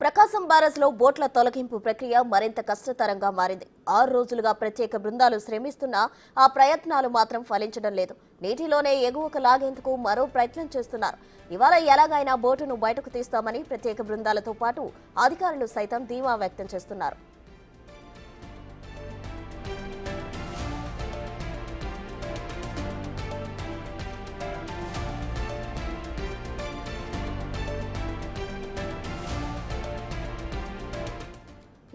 ప్రకాశం బ్యారేజ్లో బోట్ల తొలగింపు ప్రక్రియ మరింత కష్టతరంగా మారింది. 6 రోజులుగా ప్రత్యేక బృందాలు శ్రమిస్తున్నా ఆ ప్రయత్నాలు మాత్రం ఫలించడం లేదు. నీటిలోనే ఎగువకు లాగేందుకు మరో ప్రయత్నం చేస్తున్నారు. ఇవాళ ఎలాగైనా బోటును బయటకు తీస్తామని ప్రత్యేక బృందాలతో పాటు అధికారులు సైతం ధీమా వ్యక్తం చేస్తున్నారు.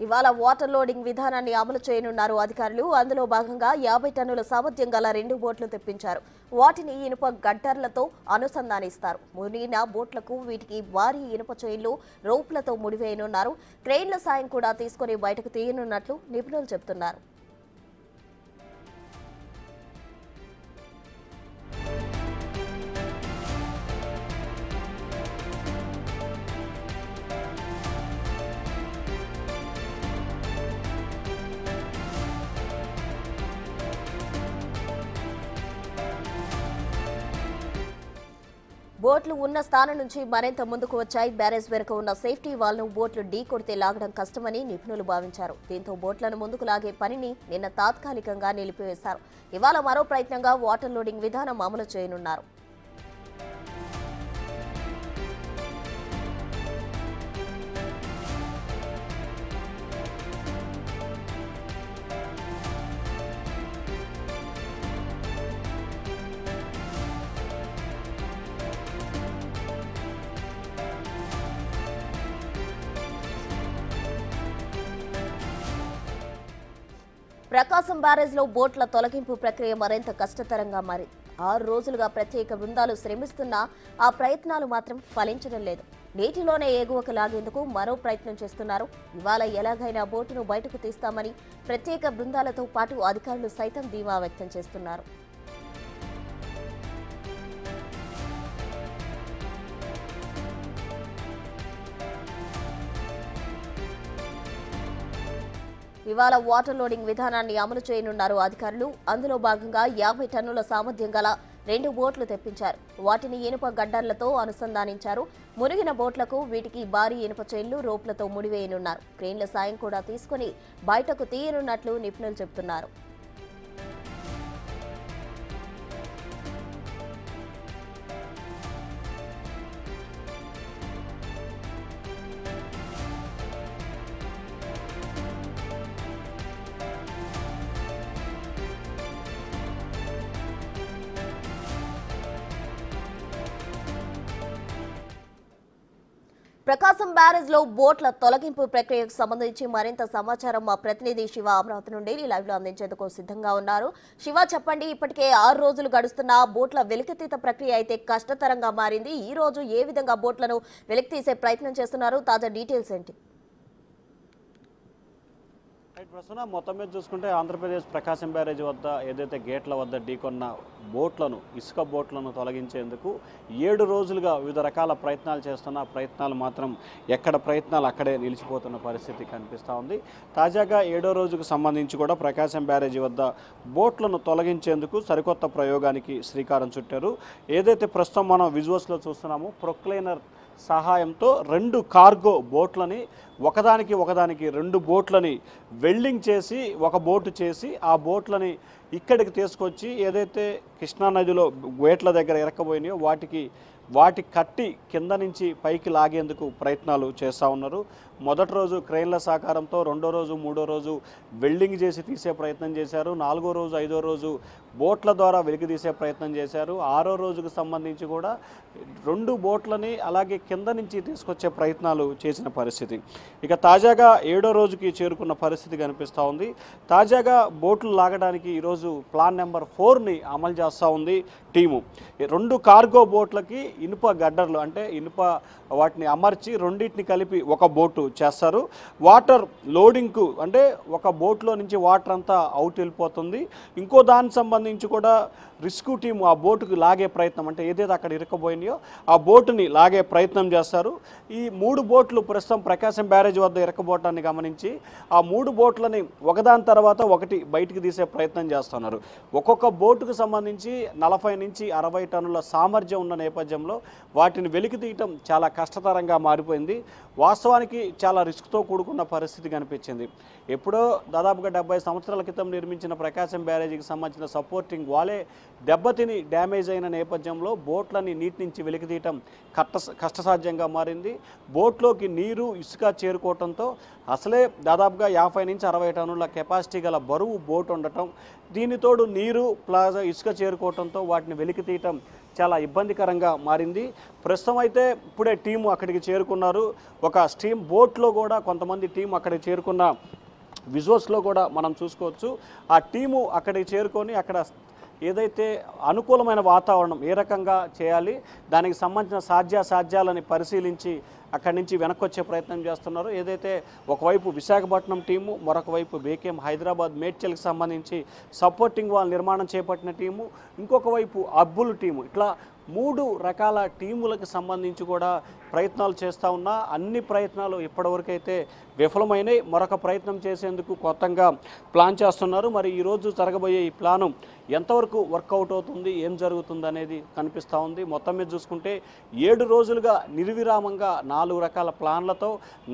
ఇవాళ వాటర్ లోడింగ్ విధానాన్ని అమలు చేయనున్నారు అధికారులు. అందులో భాగంగా 50 టన్నుల సామర్థ్యం గల 2 బోట్లు తెప్పించారు. వాటిని ఇనుప గడ్డర్లతో అనుసంధానిస్తారు. మునిగిన బోట్లకు వీటికి భారీ ఇనుప చైన్లు, రోప్లతో ముడివేయనున్నారు. క్రెయిన్ల సాయం కూడా తీసుకుని బయటకు తీయనున్నట్లు నిపుణులు చెబుతున్నారు. బోట్లు ఉన్న స్థానం నుంచి మరింత ముందుకు వచ్చాయి. బ్యారేజ్ వెనుక ఉన్న సేఫ్టీ వాల్ను బోట్లు ఢీ కొడితే లాగడం కష్టమని నిపుణులు భావించారు. దీంతో బోట్లను ముందుకు లాగే పనిని నిన్న తాత్కాలికంగా నిలిపివేశారు. ఇవాళ మరో ప్రయత్నంగా వాటర్ లోడింగ్ విధానం అమలు చేయనున్నారు. ప్రకాశం బ్యారేజ్లో బోట్ల తొలగింపు ప్రక్రియ మరింత కష్టతరంగా మారింది. 6 రోజులుగా ప్రత్యేక బృందాలు శ్రమిస్తున్నా ఆ ప్రయత్నాలు మాత్రం ఫలించడం లేదు. నీటిలోనే ఎగువకు లాగేందుకు మరో ప్రయత్నం చేస్తున్నారు. ఇవాళ ఎలాగైనా బోటును బయటకు తీస్తామని ప్రత్యేక బృందాలతో పాటు అధికారులు సైతం ధీమా వ్యక్తం చేస్తున్నారు. ఇవాళ వాటర్ లోడింగ్ విధానాన్ని అమలు చేయనున్నారు అధికారులు. అందులో భాగంగా 50 టన్నుల సామర్థ్యం గల 2 బోట్లు తెప్పించారు. వాటిని ఇనుప గడ్డర్లతో అనుసంధానించారు. మునిగిన బోట్లకు వీటికి భారీ ఇనుప చైన్లు, రోప్లతో ముడివేయనున్నారు. క్రెయిన్ల సాయం కూడా తీసుకుని బయటకు తీయనున్నట్లు నిపుణులు చెబుతున్నారు. ప్రకాశం బ్యారేజ్లో బోట్ల తొలగింపు ప్రక్రియకు సంబంధించి మరింత సమాచారం మా ప్రతినిధి శివ అమరావతి నుండి లైవ్ లో అందించేందుకు సిద్ధంగా ఉన్నారు. శివ, చెప్పండి, ఇప్పటికే 6 రోజులు గడుస్తున్న బోట్ల వెలికితీత ప్రక్రియ అయితే కష్టతరంగా మారింది. ఈ రోజు ఏ విధంగా బోట్లను వెలికితీసే ప్రయత్నం చేస్తున్నారు? తాజా డీటెయిల్స్ ఏంటి? ప్రస్తుతం మొత్తం మీద చూసుకుంటే ఆంధ్రప్రదేశ్ ప్రకాశం బ్యారేజ్ వద్ద ఏదైతే గేట్ల వద్ద ఢీకొన్న బోట్లను, ఇసుక బోట్లను తొలగించేందుకు 7 రోజులుగా వివిధ రకాల ప్రయత్నాలు చేస్తున్న ప్రయత్నాలు మాత్రం ఎక్కడ ప్రయత్నాలు అక్కడే నిలిచిపోతున్న పరిస్థితి కనిపిస్తూ ఉంది. తాజాగా 7వ రోజుకు సంబంధించి కూడా ప్రకాశం బ్యారేజీ వద్ద బోట్లను తొలగించేందుకు సరికొత్త ప్రయోగానికి శ్రీకారం చుట్టారు. ఏదైతే ప్రస్తుతం మనం విజువల్స్లో చూస్తున్నామో ప్రొక్లైనర్ సహాయంతో 2 కార్గో బోట్లని ఒకదానికి 2 బోట్లని వెల్డింగ్ చేసి ఒక బోటు చేసి ఆ బోట్లని ఇక్కడికి తీసుకొచ్చి ఏదైతే కృష్ణానదిలో గేట్ల దగ్గర ఇరక్కబోయినాయో వాటి కట్టి కింద నుంచి పైకి లాగేందుకు ప్రయత్నాలు చేస్తూ ఉన్నారు. మొదటి రోజు క్రెయిన్ల సహకారంతో, 2వ రోజు 3వ రోజు వెల్డింగ్ చేసి తీసే ప్రయత్నం చేశారు. 4వ రోజు 5వ రోజు బోట్ల ద్వారా వెలికి తీసే ప్రయత్నం చేశారు. 6వ రోజుకు సంబంధించి కూడా 2 బోట్లని అలాగే కింద నుంచి తీసుకొచ్చే ప్రయత్నాలు చేసిన పరిస్థితి. ఇక తాజాగా 7వ రోజుకి చేరుకున్న పరిస్థితి కనిపిస్తూ ఉంది. తాజాగా బోట్లు లాగడానికి ఈరోజు ప్లాన్ నెంబర్ 4ని అమలు చేస్తూ ఉంది టీము. 2 కార్గో బోట్లకి ఇనుప గడ్డర్లు, అంటే ఇనుప వాటిని అమర్చి రెండింటిని కలిపి ఒక బోటు చేస్తారు. వాటర్ లోడింగ్కు అంటే ఒక బోట్లో నుంచి వాటర్ అంతా అవుట్ వెళ్ళిపోతుంది. ఇంకో దానికి సంబంధించి కూడా రెస్క్యూ టీము ఆ బోటుకు లాగే ప్రయత్నం, అంటే ఏదైతే అక్కడ ఇరకపోయినాయో ఆ బోటుని లాగే ప్రయత్నం చేస్తారు. ఈ 3 బోట్లు ప్రస్తుతం ప్రకాశం బ్యారేజ్ వద్ద ఇరకబోటాన్ని గమనించి ఆ 3 బోట్లని ఒకదాని తర్వాత ఒకటి బయటికి తీసే ప్రయత్నం చేస్తున్నారు. ఒక్కొక్క బోటుకు సంబంధించి 40 నుంచి 60 టన్నుల సామర్థ్యం ఉన్న నేపథ్యంలో వాటిని వెలికి తీయటం చాలా కష్టతరంగా మారిపోయింది. వాస్తవానికి చాలా రిస్క్తో కూడుకున్న పరిస్థితి కనిపించింది. ఎప్పుడో దాదాపుగా 70 సంవత్సరాల క్రితం నిర్మించిన ప్రకాశం బ్యారేజీకి సంబంధించిన సపోర్టింగ్ వాలే దెబ్బతిని డ్యామేజ్ అయిన నేపథ్యంలో బోట్లని నీటి నుంచి వెలికితీయటం కష్టసాధ్యంగా మారింది. బోట్లోకి నీరు ఇసుక చేరుకోవడంతో అసలే దాదాపుగా 50 నుంచి 60 టన్నుల కెపాసిటీ గల బరువు బోట్ ఉండటం, దీనితోడు నీరు ప్లాజా ఇసుక చేరుకోవడంతో వాటిని వెలికితీయటం చాలా ఇబ్బందికరంగా మారింది. ప్రస్తుతం అయితే ఇప్పుడే టీము అక్కడికి చేరుకున్నారు. ఒక స్టీమ్ బోట్లో కూడా కొంతమంది టీం అక్కడికి చేరుకున్న విజువల్స్లో కూడా మనం చూసుకోవచ్చు. ఆ టీము అక్కడికి చేరుకొని అక్కడ ఏదైతే అనుకూలమైన వాతావరణం ఏ రకంగా చేయాలి, దానికి సంబంధించిన సాధ్యాసాధ్యాలని పరిశీలించి అక్కడి నుంచి వెనక్కి వచ్చే ప్రయత్నం చేస్తున్నారు. ఏదైతే ఒకవైపు విశాఖపట్నం టీము, మరొక వైపు బేకేం హైదరాబాద్ మేడ్చల్కి సంబంధించి సపోర్టింగ్ వాల్ నిర్మాణం చేపట్టిన టీము, ఇంకొక వైపు అబ్బుల్ టీము, ఇట్లా 3 రకాల టీములకు సంబంధించి కూడా ప్రయత్నాలు చేస్తూ ఉన్నా అన్ని ప్రయత్నాలు ఇప్పటివరకు అయితే విఫలమైనాయి. మరొక ప్రయత్నం చేసేందుకు కొత్తగా ప్లాన్ చేస్తున్నారు. మరి ఈరోజు జరగబోయే ఈ ప్లాను ఎంతవరకు వర్కౌట్ అవుతుంది, ఏం జరుగుతుంది అనేది కనిపిస్తూ ఉంది. మొత్తం మీద చూసుకుంటే 7 రోజులుగా నిర్విరామంగా 4 రకాల ప్లాన్లతో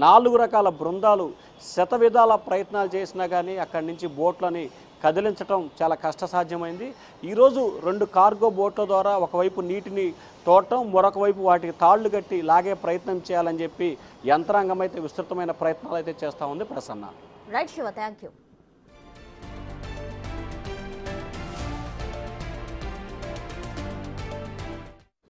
4 రకాల బృందాలు శతవిధాల ప్రయత్నాలు చేసినా కానీ అక్కడి నుంచి బోట్లని కదిలించడం చాలా కష్టసాధ్యమైంది. ఈరోజు 2 కార్గో బోట్ల ద్వారా ఒకవైపు నీటిని తోడటం, మరొక వైపు వాటికి తాళ్లు కట్టి లాగే ప్రయత్నం చేయాలని చెప్పి యంత్రాంగం అయితే విస్తృతమైన ప్రయత్నాలు అయితే చేస్తూ ఉంది. Prasanna. Right Shiva, thank you.